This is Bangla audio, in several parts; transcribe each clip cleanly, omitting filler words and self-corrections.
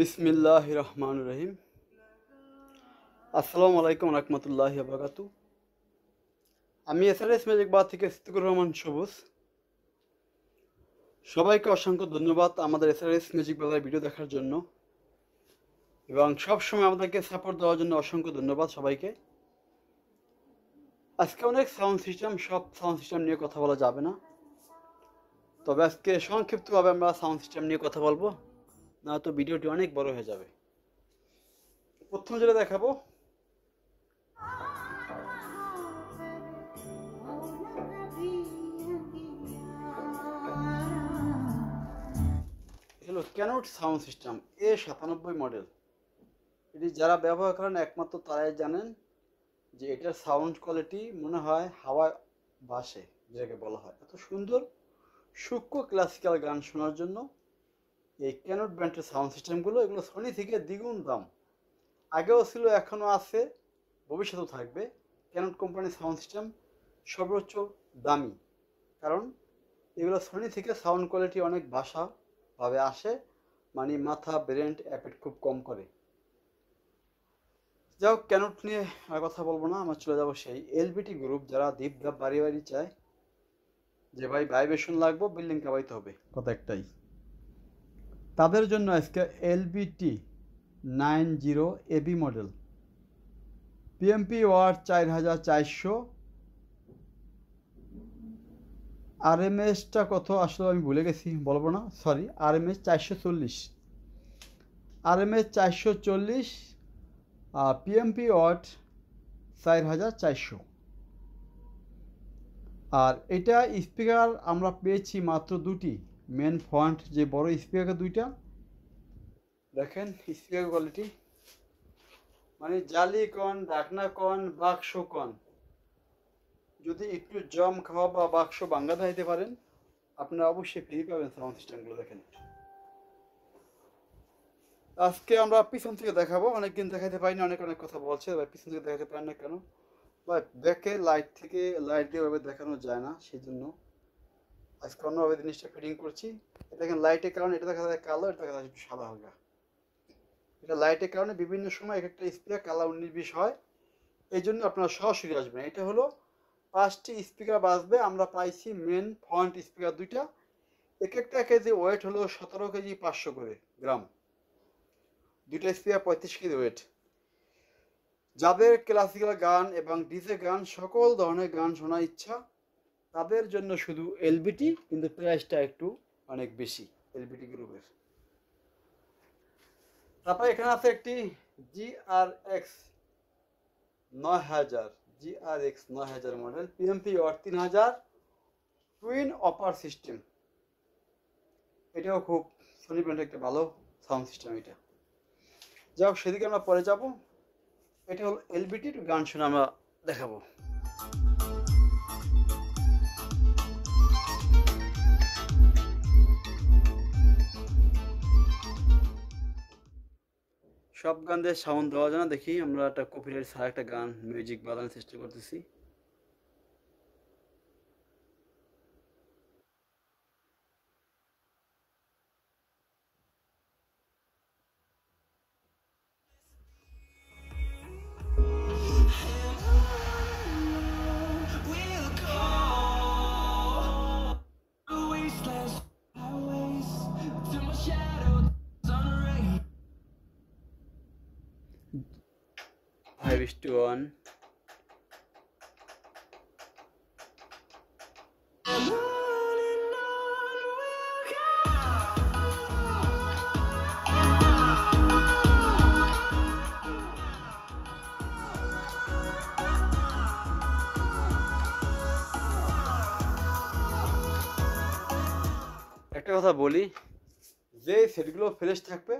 বিসমিল্লাহির রহমানির রহিম। আসসালামু আলাইকুম রহমতুল্লাহি ওয়া বারাকাতুহু। আমি এসআরএস ম্যাজিক বার থেকে সিদ্দিকুর রহমান সবুজ। সবাইকে অসংখ্য ধন্যবাদ আমাদের এসআরএস ম্যাজিক বারের ভিডিও দেখার জন্য এবং সব সময় আমাদেরকে সাপোর্ট দেওয়ার জন্য অসংখ্য ধন্যবাদ সবাইকে। আজকে অনেক সাউন্ড সিস্টেম নিয়ে কথা বলা যাবে না, তবে আজকে সংক্ষিপ্তভাবে আমরা সাউন্ড সিস্টেম নিয়ে কথা বলবো, না তো ভিডিওটি অনেক বড় হয়ে যাবে। প্রথম যেটা দেখাবো হলো cannot sound system A97 model. এটি যারা ব্যবহার করেন একমাত্র তারাই জানেন যে এটার সাউন্ড কোয়ালিটি মনে হয় হাওয়ায় ভাসে, যেটাকে বলা হয়। এত সুন্দর সূক্ষ্ম ক্লাসিক্যাল গান শোনার জন্য এই ক্যানট ব্র্যান্ডের সাউন্ড সিস্টেমগুলো, এগুলো সোনি থেকে দ্বিগুণ দাম। আগেও ছিল, এখনও আছে, ভবিষ্যতেও থাকবে। ক্যানট কোম্পানির সাউন্ড সিস্টেম সর্বোচ্চ দামি, কারণ এগুলো সোনি থেকে সাউন্ড কোয়ালিটি অনেক ভাবে আসে, মানে মাথা ব্রেন্ড অ্যাপেট খুব কম করে। যাই হোক, ক্যানট নিয়ে আর কথা বলবো না, আমরা চলে যাবো সেই এলবিটি গ্রুপ। যারা দ্বীপ ধাপ বাড়ি চায় যে ভাই ভাইব্রেশন লাগবে, বিল্ডিং কাবাইতে হবে, কথা একটাই, তাদের জন্য আজকে LBT 90 AB model, PMP watt 4400, আরএমএসটা কত আসলে আমি ভুলে গেছি, বলবো না, সরি, আরএমএস 440, আরএমএস 440, আর পিএমপি ওয়াট 4400। আর এটা স্পিকার আমরা পেয়েছি মাত্র দুটি, মেন ফ্রন্ট যে বড় স্পিকার দুইটা, দেখেন স্পিকার কোয়ালিটি, মানে জালি কন, ঢাকনা কন, বাক্স কন, যদি একটু জম খাওয়া বা বাক্স ভাঙ্গা দিতে পারেন, আপনারা অবশ্যই ফ্রি পাবেন সাউন্ড সিস্টেমগুলো। দেখেন আজকে আমরা পিছন থেকে দেখাবো, অনেকদিন দেখাতে পারি না, অনেক কথা বলছে ভাই পিছন থেকে দেখাতে পারেন না কেন, বা ব্যাকে লাইট দিয়ে ওভাবে দেখানো যায় না, সেই জন্য আজকে অন্যভাবে জিনিসটা ফিটিং করছি। দেখেন লাইটের কারণে এটা দেখা যায় কালো, এটা দেখা যায় একটু সাদা হালকা। এটা লাইটের কারণে বিভিন্ন সময় এক একটা স্পিকার কালা 19-20 হয়, এই জন্য আপনারা সরাসরি আসবেন। এটা হলো 5টি স্পিকার বাজবে, আমরা পাইছি মেন ফ্রন্ট স্পিকার দুইটা, এক একটা কেজি ওয়েট হলো 17 কেজি 500 করে গ্রাম, দুইটা স্পিকার 35 কেজি ওয়েট। যাদের ক্লাসিক্যাল গান এবং ডিজে গান, সকল ধরনের গান শোনার ইচ্ছা, তাদের জন্য শুধু এলবিটি, কিন্তু প্রাইসটা একটু অনেক বেশি এলবিটি গ্রুপের। তারপর এখানে আছে একটি GRX 9000 model, PMP watt 3000, twin অপার সিস্টেম। এটাও খুব সোনি ব্র্যান্ডের একটা ভালো সাউন্ড সিস্টেম। এটা যাই হোক, সেদিকে আমরা পরে যাব। এটা হলো এলবিটি, গান শুনে আমরা দেখাবো। সব গান দিয়ে সাউন্ড দেওয়া যায় না, দেখি আমরা একটা কপিরাইট ছাড়া একটা গান মিউজিক বাজানোর চেষ্টা করতেছি। Five-1 একটা কথা বলি, যে সেটগুলো ফ্রেশ থাকবে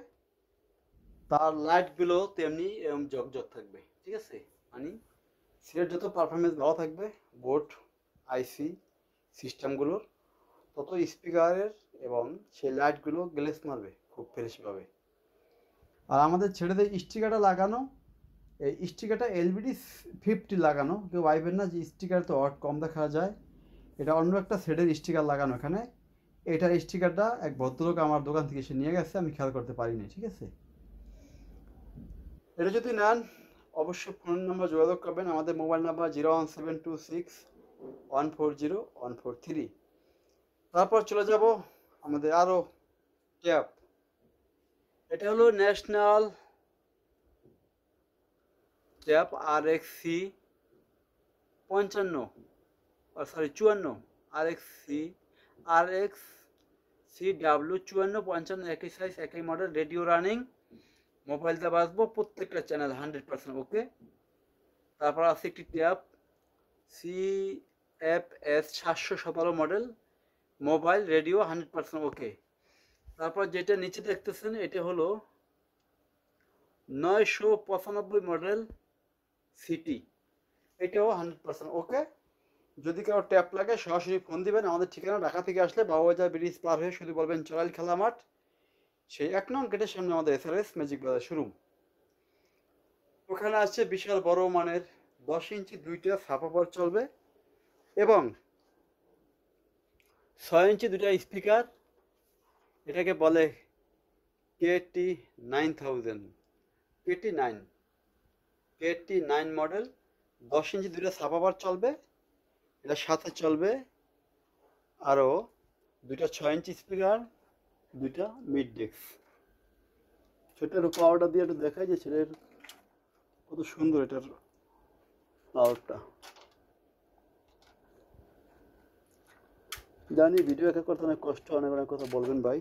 তার লাইটগুলো তেমনি এরকম জগজগ থাকবে, ঠিক আছে? মানে সেটের যত পারফরমেন্স ভালো থাকবে, বোর্ড আইসি সিস্টেমগুলোর, তত স্পিকারের এবং সেই লাইটগুলো গ্লেস মারবে খুব ফ্রেশভাবে। আর আমাদের ছেলেদের স্টিকারটা লাগানো, এই স্টিকারটা এলবিডি 50 লাগানো, কেউ ভাইবেন না যে স্টিকার তো ওয়াট কম দেখা যায়, এটা অন্য একটা সেটের স্টিকার লাগানো এখানে। এটার স্টিকারটা এক ভদ্রলোক আমার দোকান থেকে এসে নিয়ে গেছে, আমি খেয়াল করতে পারিনি, ঠিক আছে? এটা যদি নেন অবশ্যই ফোন নাম্বার যোগাযোগ করবেন, আমাদের মোবাইল নাম্বার 01726140143। তারপর চলে যাব আমাদের আরও ট্যাব। এটা হলো ন্যাশনাল ট্যাব RXC 54 RXCW 54 একই সাইজ একই মডেল, রেডিও রানিং, মোবাইলটা বাজবো প্রত্যেকটা চ্যানেল 100% ওকে। তারপর আছে একটি tab CFS 717 model, mobile radio 100% ওকে। তারপর যেটা নিচে দেখতেছেন এটা হলো 995 মডেল সিটি, এটাও 100% ওকে। যদি কারো ট্যাপ লাগে সরাসরি ফোন দিবেন, আমাদের ঠিকানা ঢাকা থেকে আসলে বাবুবাজার ব্রিজ পার হয়ে শুধু বলবেন চড়াইল খেলা মাঠ, সেই 1 নং গেটের সামনে আমাদের SRS ম্যাজিক বাজার শোরুম। ওখানে আছে বিশাল বড় মানের 10 ইঞ্চি দুইটা সাবওয়ুফার চলবে এবং 6 ইঞ্চি দুইটা স্পিকার, এটাকে বলে KT9000 KT9 মডেল, 10 ইঞ্চি দুইটা সাবওয়ুফার চলবে, এটার সাথে চলবে আরও দুইটা 6 ইঞ্চি স্পিকার, দুইটা মিড ডেস্ক। সেটার পাওয়ারটা দিয়ে একটু দেখাই যে সেটার কত সুন্দর এটার পাওয়ারটা। জানি ভিডিও একা করতে অনেক কষ্ট, অনেক অনেক কথা বলবেন ভাই।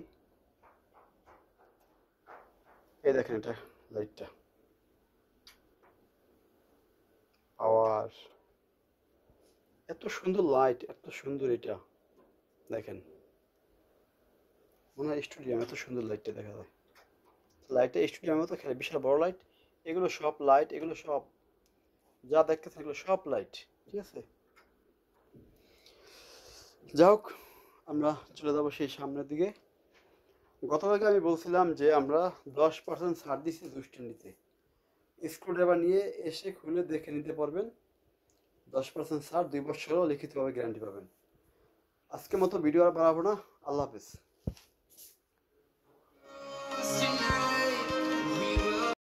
এই দেখেন এটা লাইটটা পাওয়ার, এত সুন্দর লাইট, এত সুন্দর এটা দেখেন, মনে হয় স্টুডিয়াম, এত সুন্দর লাইটটা দেখা যায়। লাইটটা স্টুডিয়ামের মতো খেলে, বিশাল বড় লাইট। এগুলো সব লাইট, এগুলো সব যা দেখতেছেন এগুলো সব লাইট, ঠিক আছে। যাই হোক, আমরা চলে যাবো সেই সামনের দিকে। গতকালকে আমি বলছিলাম যে আমরা 10% ছাড় দিচ্ছি দুষ্টানিতে, স্ক্রুড্রাইভার নিয়ে এসে খুলে দেখে নিতে পারবেন। 10% ছাড়, 2 বছরও লিখিতভাবে গ্যারান্টি পাবেন। আজকের মতো ভিডিও আর বাড়াবো না, আল্লাহ হাফেজ।